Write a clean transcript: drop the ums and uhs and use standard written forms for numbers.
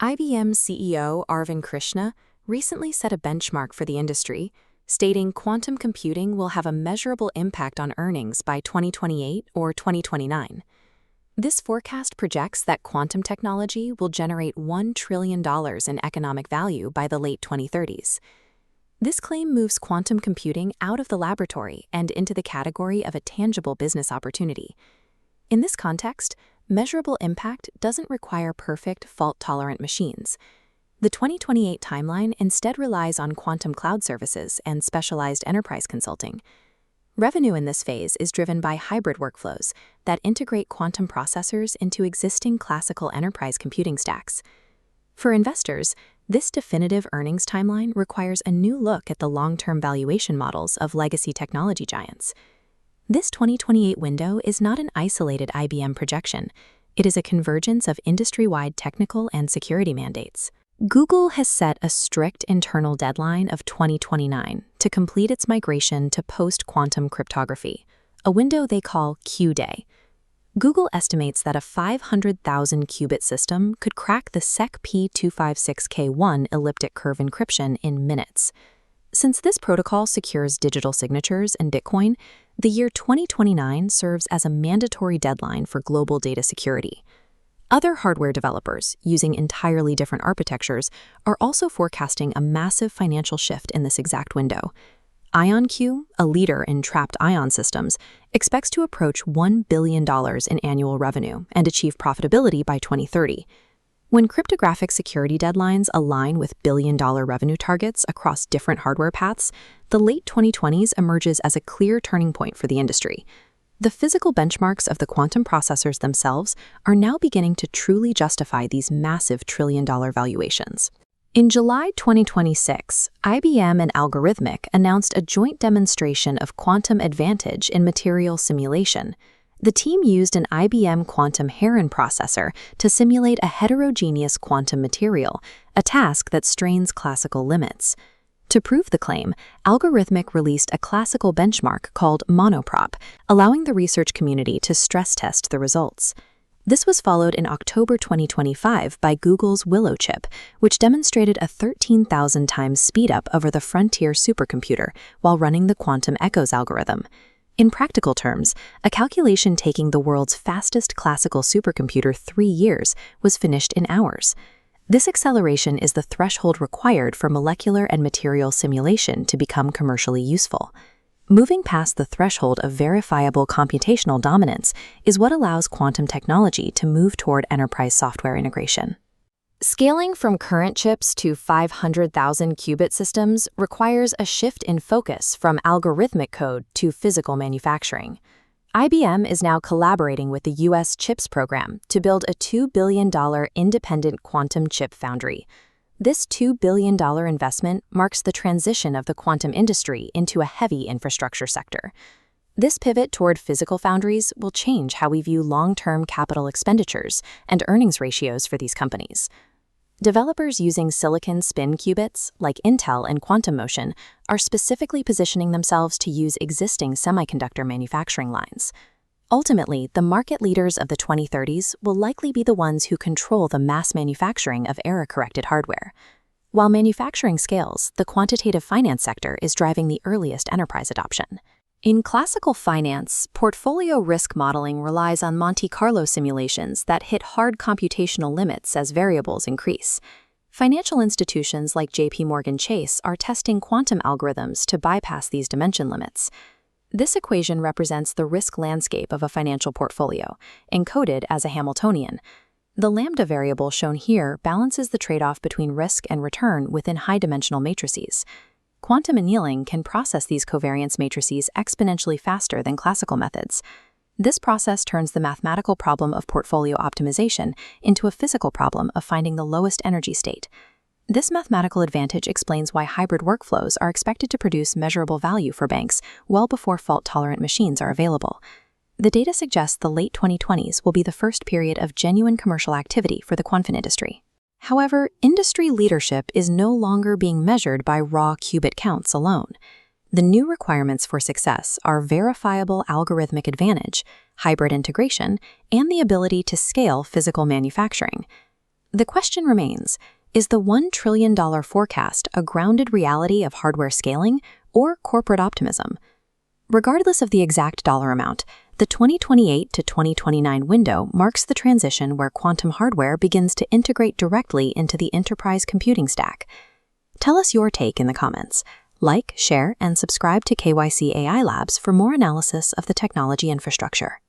IBM CEO Arvind Krishna recently set a benchmark for the industry, stating quantum computing will have a measurable impact on earnings by 2028 or 2029. This forecast projects that quantum technology will generate $1 trillion in economic value by the late 2030s. This claim moves quantum computing out of the laboratory and into the category of a tangible business opportunity. In this context, measurable impact doesn't require perfect, fault-tolerant machines. The 2028 timeline instead relies on quantum cloud services and specialized enterprise consulting. Revenue in this phase is driven by hybrid workflows that integrate quantum processors into existing classical enterprise computing stacks. For investors, this definitive earnings timeline requires a new look at the long-term valuation models of legacy technology giants. This 2028 window is not an isolated IBM projection. It is a convergence of industry-wide technical and security mandates. Google has set a strict internal deadline of 2029 to complete its migration to post-quantum cryptography, a window they call Q-Day. Google estimates that a 500,000 qubit system could crack the SEC P256K1 elliptic curve encryption in minutes. Since this protocol secures digital signatures and Bitcoin, the year 2029 serves as a mandatory deadline for global data security. Other hardware developers, using entirely different architectures, are also forecasting a massive financial shift in this exact window. IonQ, a leader in trapped ion systems, expects to approach $1 billion in annual revenue and achieve profitability by 2030. When cryptographic security deadlines align with billion-dollar revenue targets across different hardware paths, the late 2020s emerges as a clear turning point for the industry. The physical benchmarks of the quantum processors themselves are now beginning to truly justify these massive trillion-dollar valuations. In July 2026, IBM and Algorithmiq announced a joint demonstration of quantum advantage in material simulation. The team used an IBM quantum Heron processor to simulate a heterogeneous quantum material, a task that strains classical limits. To prove the claim, Algorithmiq released a classical benchmark called monoprop, allowing the research community to stress test the results. This was followed in October 2025 by Google's Willow chip, which demonstrated a 13,000 times speedup over the Frontier supercomputer while running the quantum echoes algorithm. In practical terms, a calculation taking the world's fastest classical supercomputer 3 years was finished in hours. This acceleration is the threshold required for molecular and material simulation to become commercially useful. Moving past the threshold of verifiable computational dominance is what allows quantum technology to move toward enterprise software integration. Scaling from current chips to 500,000 qubit systems requires a shift in focus from algorithmic code to physical manufacturing. IBM is now collaborating with the U.S. CHIPS program to build a $2 billion independent quantum chip foundry. This $2 billion investment marks the transition of the quantum industry into a heavy infrastructure sector. This pivot toward physical foundries will change how we view long-term capital expenditures and earnings ratios for these companies. Developers using silicon spin qubits, like Intel and Quantum Motion, are specifically positioning themselves to use existing semiconductor manufacturing lines. Ultimately, the market leaders of the 2030s will likely be the ones who control the mass manufacturing of error-corrected hardware. While manufacturing scales, the quantitative finance sector is driving the earliest enterprise adoption. In classical finance, portfolio risk modeling relies on Monte Carlo simulations that hit hard computational limits as variables increase. Financial institutions like JP Chase are testing quantum algorithms to bypass these dimension limits. This equation represents the risk landscape of a financial portfolio, encoded as a Hamiltonian. The lambda variable shown here balances the trade-off between risk and return within high-dimensional matrices. Quantum annealing can process these covariance matrices exponentially faster than classical methods. This process turns the mathematical problem of portfolio optimization into a physical problem of finding the lowest energy state. This mathematical advantage explains why hybrid workflows are expected to produce measurable value for banks well before fault-tolerant machines are available. The data suggests the late 2020s will be the first period of genuine commercial activity for the quantum industry. However, industry leadership is no longer being measured by raw qubit counts alone. The new requirements for success are verifiable algorithmic advantage, hybrid integration, and the ability to scale physical manufacturing. The question remains, is the $1 trillion forecast a grounded reality of hardware scaling or corporate optimism? Regardless of the exact dollar amount, the 2028 to 2029 window marks the transition where quantum hardware begins to integrate directly into the enterprise computing stack. Tell us your take in the comments. Like, share, and subscribe to KYC AI Labs for more analysis of the technology infrastructure.